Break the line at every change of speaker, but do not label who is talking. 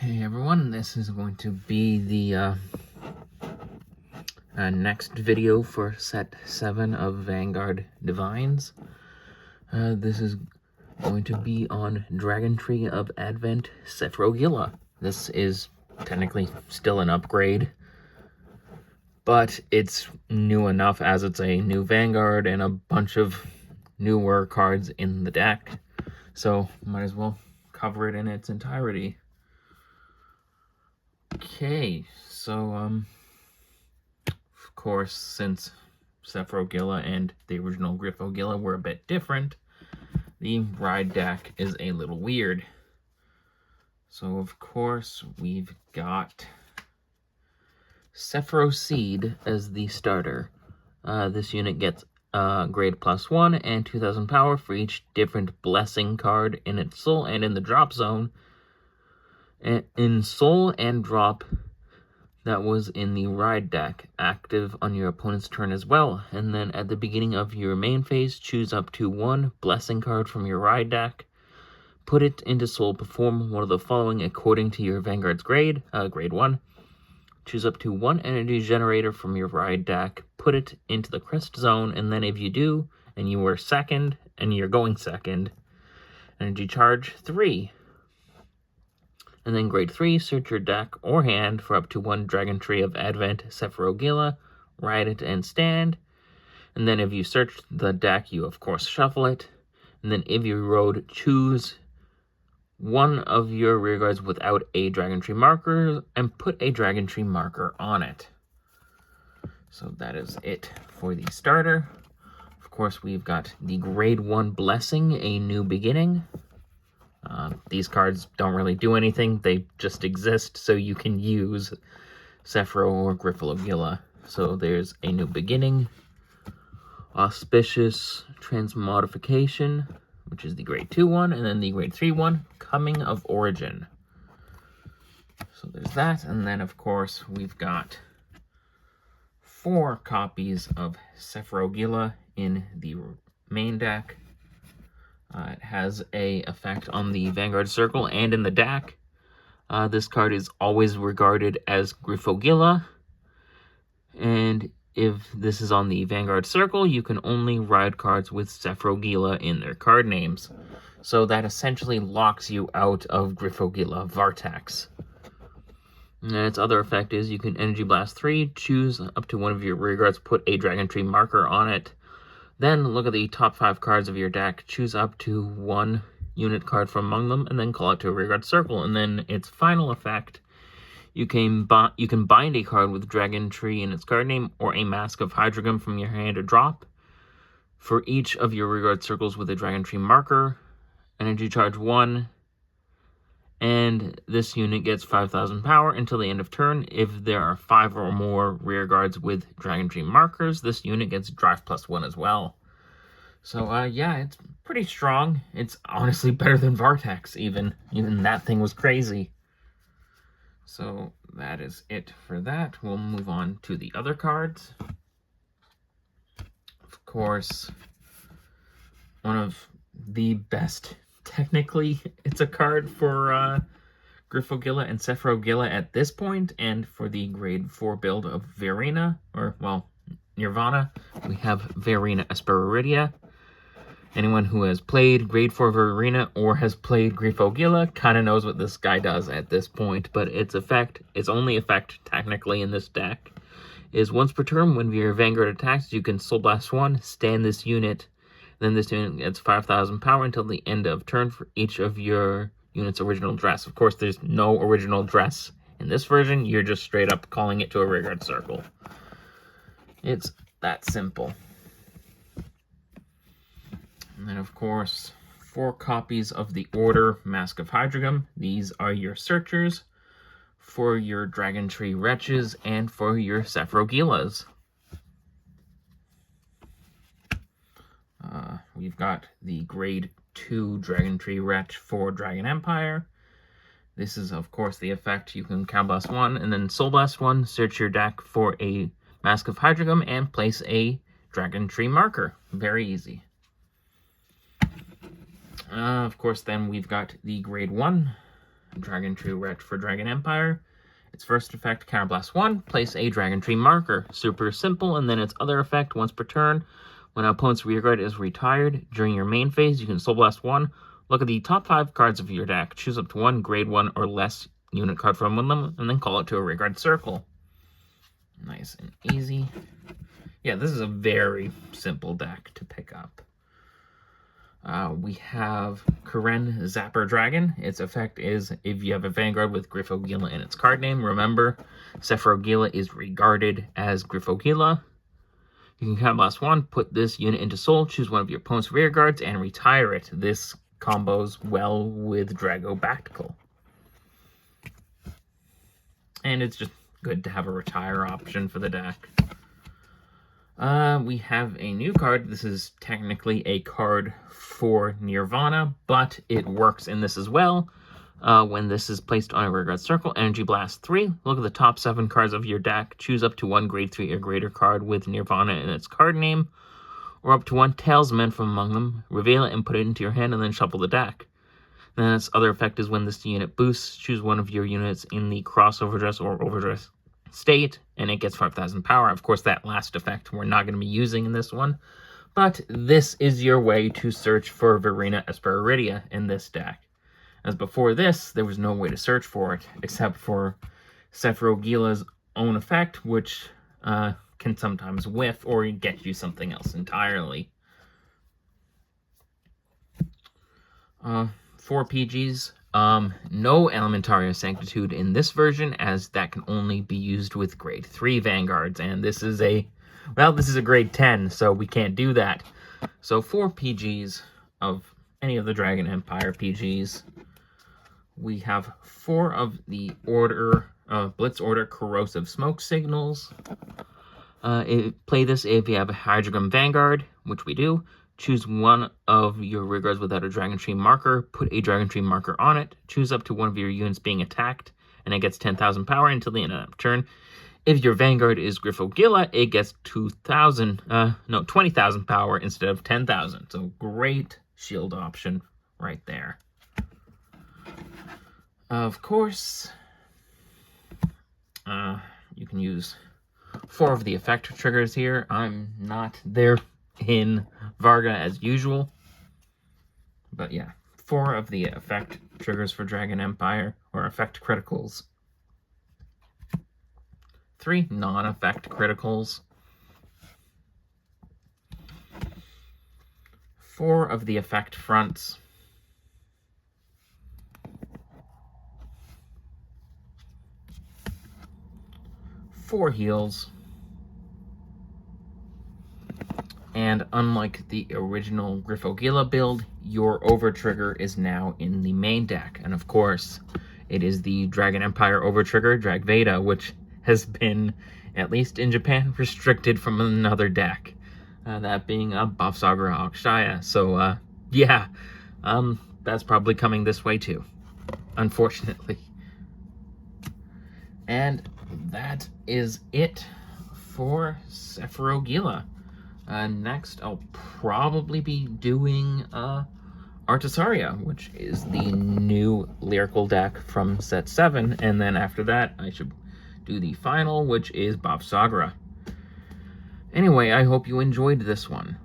Hey everyone, this is going to be the next video for set 7 of Vanguard DivineZ. This is going to be on Dragon Tree of Advent Sephirogila. This is technically still an upgrade, but it's new enough as it's a new Vanguard and a bunch of newer cards in the deck, so might as well cover it in its entirety. Okay, so, of course, since Sephirogila and the original Griffogila were a bit different, the ride deck is a little weird. So, of course, we've got Sephirogila as the starter. This unit gets grade +1 and 2000 power for each different blessing card in its soul and in the drop zone. In soul and drop that was in the ride deck, active on your opponent's turn as well. And then at the beginning of your main phase, choose up to one blessing card from your ride deck, put it into soul, perform one of the following according to your Vanguard's grade, grade 1. Choose up to one energy generator from your ride deck, put it into the crest zone, and then if you do, and you were second, and you're going second, energy charge 3. And then grade 3, search your deck or hand for up to one Dragon Tree of Advent Sephirogila, ride it and stand. And then if you search the deck, you of course shuffle it. And then if you rode, choose one of your rear guards without a Dragon Tree marker and put a Dragon Tree marker on it. So that is it for the starter. Of course, we've got the grade 1 Blessing, a new beginning. These cards don't really do anything, they just exist so you can use Sephiro or Griffogila. So there's a new beginning, Auspicious Transmodification, which is the grade 2 one, and then the grade 3 one, Coming of Origin. So there's that, and then of course we've got 4 copies of Sephirogila in the main deck. It has a effect on the Vanguard Circle and in the deck. This card is always regarded as Griffogila, and if this is on the Vanguard Circle, you can only ride cards with Sephirogila in their card names. So that essentially locks you out of Griffogila Vartex. And its other effect is you can Energy Blast 3, choose up to one of your rear guards, put a Dragon Tree marker on it. Then look at the top 5 cards of your deck, choose up to one unit card from among them, and then call it to a rearguard circle. And then its final effect, you can bind a card with Dragon Tree in its card name or a Mask of Hydrogam from your hand to drop. For each of your rearguard circles with a Dragon Tree marker, energy charge 1, and this unit gets 5000 power until the end of turn. If there are 5 or more rear guards with Dragon Tree markers, this unit gets drive +1 as well. So, yeah, it's pretty strong. It's honestly better than Vartex, even. Even that thing was crazy. So, that is it for that. We'll move on to the other cards. Of course, one of the best... Technically, it's a card for Griffogila and Sephirogila at this point, and for the grade 4 build of Verena, or, well, Nirvana, we have Verena Esperidia. Anyone who has played grade 4 Verena or has played Griffogila kind of knows what this guy does at this point, but its only effect, technically, in this deck is once per turn, when your Vanguard attacks, you can Soul Blast 1, stand this unit. Then this unit gets 5000 power until the end of turn for each of your unit's original dress. Of course, there's no original dress in this version. You're just straight up calling it to a rearguard circle. It's that simple. And then, of course, 4 copies of the Order Mask of Hydrogam. These are your searchers for your Dragon Tree Wretches and for your Sephirogilas. We've got the grade 2 Dragon Tree Wretch for Dragon Empire. This is, of course, the effect. You can Cow Blast 1 and then Soul Blast 1, search your deck for a Mask of Hydrogam, and place a Dragon Tree marker. Very easy. Of course, then we've got the grade 1 Dragon Tree Ret for Dragon Empire. Its first effect, Counterblast 1, place a Dragon Tree marker. Super simple, and then its other effect, once per turn, when an opponent's rearguard is retired, during your main phase, you can Soul Blast 1, look at the top 5 cards of your deck, choose up to one grade 1 or less unit card from them, and then call it to a rearguard circle. Nice and easy. Yeah, this is a very simple deck to pick up. We have Karen Zapper Dragon. Its effect is if you have a Vanguard with Sephirogila in its card name, remember, Sephirogila is regarded as Sephirogila. You can Counterblast 1, put this unit into Soul, choose one of your opponent's rear guards, and retire it. This combos well with Drago Bactical. And it's just good to have a retire option for the deck. We have a new card. This is technically a card for Nirvana, but it works in this as well. When this is placed on a rearguard circle, Energy Blast 3. Look at the top 7 cards of your deck. Choose up to one grade 3 or greater card with Nirvana in its card name, or up to one Talisman from among them. Reveal it and put it into your hand, and then shuffle the deck. Then its other effect is when this unit boosts, choose one of your units in the cross overdress or overdress state, and it gets 5,000 power. Of course, that last effect we're not going to be using in this one, but this is your way to search for Verena Esperidia in this deck. As before this, there was no way to search for it, except for Sephirogila's own effect, which can sometimes whiff or get you something else entirely. 4 PGs. No Elementario Sanctitude in this version, as that can only be used with grade 3 Vanguards, and this is a grade 10, so we can't do that. So 4 PGs of any of the Dragon Empire PGs. We have 4 of the Blitz Order Corrosive Smoke Signals. Play this if you have a Hydrogram Vanguard, which we do. Choose one of your rearguards without a Dragon Tree marker. Put a Dragon Tree marker on it. Choose up to one of your units being attacked, and it gets 10,000 power until the end of that turn. If your Vanguard is Sephirogila, it gets 20,000 power instead of 10,000. So great shield option right there. Of course, you can use 4 of the effect triggers here. I'm not there in Varga as usual, but yeah, 4 of the effect triggers for Dragon Empire, or effect criticals. 3 non-effect criticals. 4 of the effect fronts. 4 heals. And unlike the original Sephirogila build, your Overtrigger is now in the main deck. And of course, it is the Dragon Empire Overtrigger, Dragveda, which has been, at least in Japan, restricted from another deck. That being a Bafsagra Akshaya. So, yeah, that's probably coming this way too, unfortunately. And that is it for Sephirogila. Next, I'll probably be doing Artisaria, which is the new lyrical deck from set 7, and then after that, I should do the final, which is Bafsagra. Anyway, I hope you enjoyed this one.